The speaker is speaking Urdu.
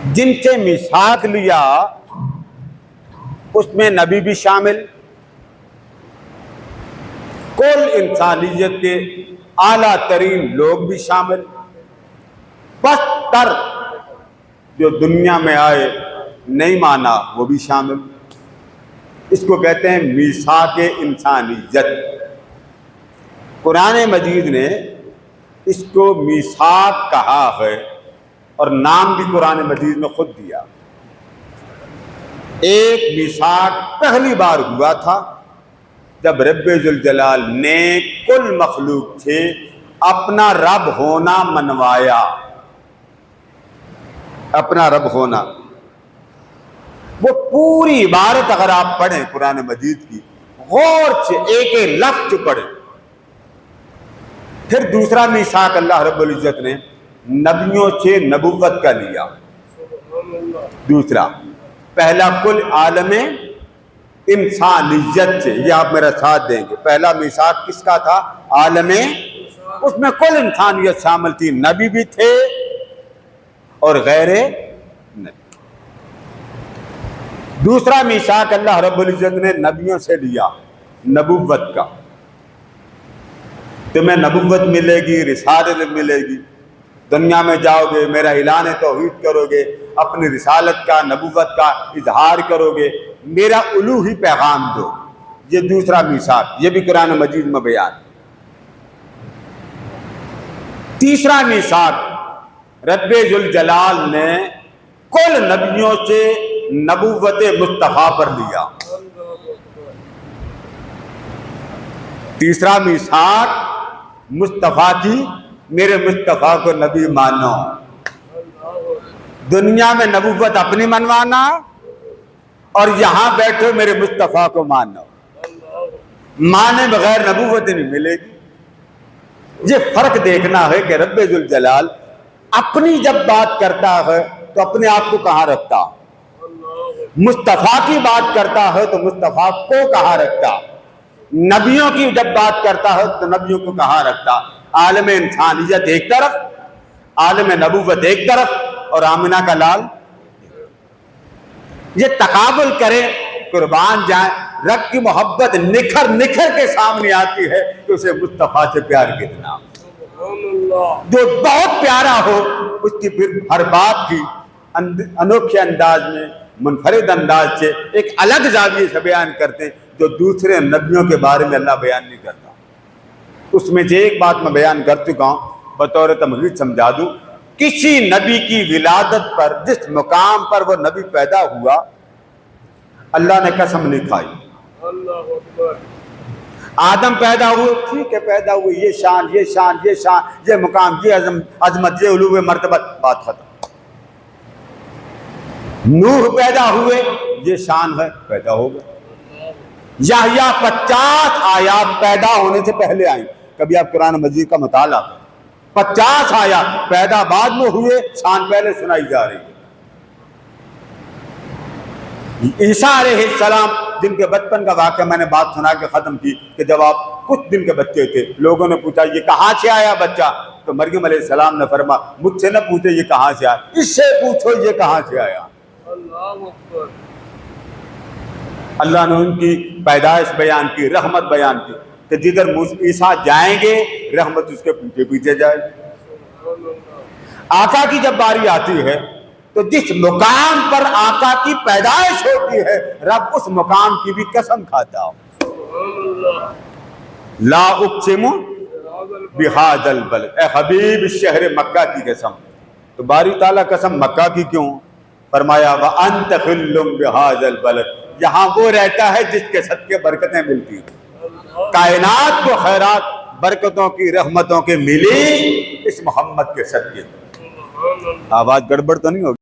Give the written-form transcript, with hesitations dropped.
جن سے میثاق لیا اس میں نبی بھی شامل، کل انسانیت کے اعلیٰ ترین لوگ بھی شامل، پست تر جو دنیا میں آئے نہیں مانا وہ بھی شامل۔ اس کو کہتے ہیں میثاق انسانیت۔ قرآن مجید نے اس کو میثاق کہا ہے اور نام بھی قرآن مجید میں خود دیا۔ ایک میثاق پہلی بار ہوا تھا جب رب ذوالجلال نے کل مخلوق سے اپنا رب ہونا منوایا، اپنا رب ہونا۔ وہ پوری عبارت اگر آپ پڑھیں قرآن مجید کی غور سے، ایک ایک لفظ پڑھیں۔ پھر دوسرا میثاق اللہ رب العزت نے نبیوں سے نبوت کا لیا، دوسرا۔ پہلا کل عالم انسانیت سے، یہ آپ میرا ساتھ دیں گے۔ پہلا میثاق کس کا تھا؟ عالم، اس میں کل انسانیت شامل تھی، نبی بھی تھے اور غیر نبی۔ دوسرا میثاق اللہ رب العزت نے نبیوں سے لیا، نبوت کا۔ تمہیں نبوت ملے گی، رسالت ملے گی، دنیا میں جاؤ گے، میرا اعلان توحید کرو گے، اپنی رسالت کا، نبوت کا اظہار کرو گے، میرا الوہی پیغام دو۔ یہ دوسرا میثاق، یہ بھی قرآن مجید میں بیان۔ تیسرا میثاق رب ذوالجلال نے کل نبیوں سے نبوت مصطفیٰ پر لیا۔ تیسرا میثاق مصطفیٰ کی، میرے مصطفیٰ کو نبی مانو۔ دنیا میں نبوت اپنی منوانا اور یہاں بیٹھو میرے مصطفیٰ کو مانو۔ مانے بغیر نبوت نہیں ملے گی۔ یہ فرق دیکھنا ہے کہ رب ذوالجلال اپنی جب بات کرتا ہے تو اپنے آپ کو کہاں رکھتا، مصطفیٰ کی بات کرتا ہے تو مصطفیٰ کو کہاں رکھتا، نبیوں کی جب بات کرتا ہے تو نبیوں کو کہاں رکھتا۔ عالم انسانیت ایک طرف، عالم نبوت ایک طرف، اور آمنہ کا لال۔ یہ تقابل کرے، قربان جائیں، رب کی محبت نکھر نکھر کے سامنے آتی ہے کہ اسے مصطفیٰ سے پیار کتنا، جو بہت پیارا ہو اس کی پھر ہر بات کی انوکھے انداز میں، منفرد انداز سے، ایک الگ زاویے سے بیان کرتے ہیں جو دوسرے نبیوں کے بارے میں اللہ بیان نہیں کرتا۔ اس میں سے ایک بات میں بیان کر چکا ہوں، بطور تمہید سمجھا دوں۔ کسی نبی کی ولادت پر، جس مقام پر وہ نبی پیدا ہوا، اللہ نے قسم نہیں کھائی۔ آدم پیدا ہوئے، ٹھیک ہے پیدا ہوئے، یہ شان، یہ شان، یہ شان، یہ مقام، یہ عظمت، یہ علو مرتبہ، بات ختم۔ نوح پیدا ہوئے، یہ شان ہے، پیدا ہو گئے۔ یحییٰ 50 آیات پیدا ہونے سے پہلے آئیں۔ کبھی آپ قرآن مجید کا مطالعہ، 50 آیات پیدا بعد میں ہوئے، شان پہلے سنائی جا رہی ہے۔ عیسیٰ علیہ السلام جن کے بچپن کا واقعہ میں نے بات سنا کے ختم کی کہ جب آپ کچھ دن کے بچے تھے، لوگوں نے پوچھا یہ کہاں سے آیا بچہ، تو مریم علیہ السلام نے فرمایا مجھ سے نہ پوچھے یہ کہاں سے آیا، اس سے پوچھو یہ کہاں سے آیا۔ اللہ نے ان کی پیدائش بیان کی، رحمت بیان کی کہ جدھر عیسیٰ جائیں گے رحمت اس کے پیچھے پیچھے جائے۔ آقا کی جب باری آتی ہے تو جس مقام پر آقا کی پیدائش ہوتی ہے رب اس مقام کی بھی قسم کھاتا ہو۔ لا اقسم بہذا البلد، اے حبیب شہر مکہ کی قسم۔ تو باری تعالیٰ قسم مکہ کی کیوں؟ فرمایا وَأَنْتَ حِلٌّ بِهَذَا الْبَلَدِ، یہاں وہ رہتا ہے جس کے صدقے برکتیں ملتی ہیں۔ کائنات کو خیرات برکتوں کی، رحمتوں کے ملی اس محمد کے صدقے۔ آواز گڑبڑ تو نہیں ہوگی؟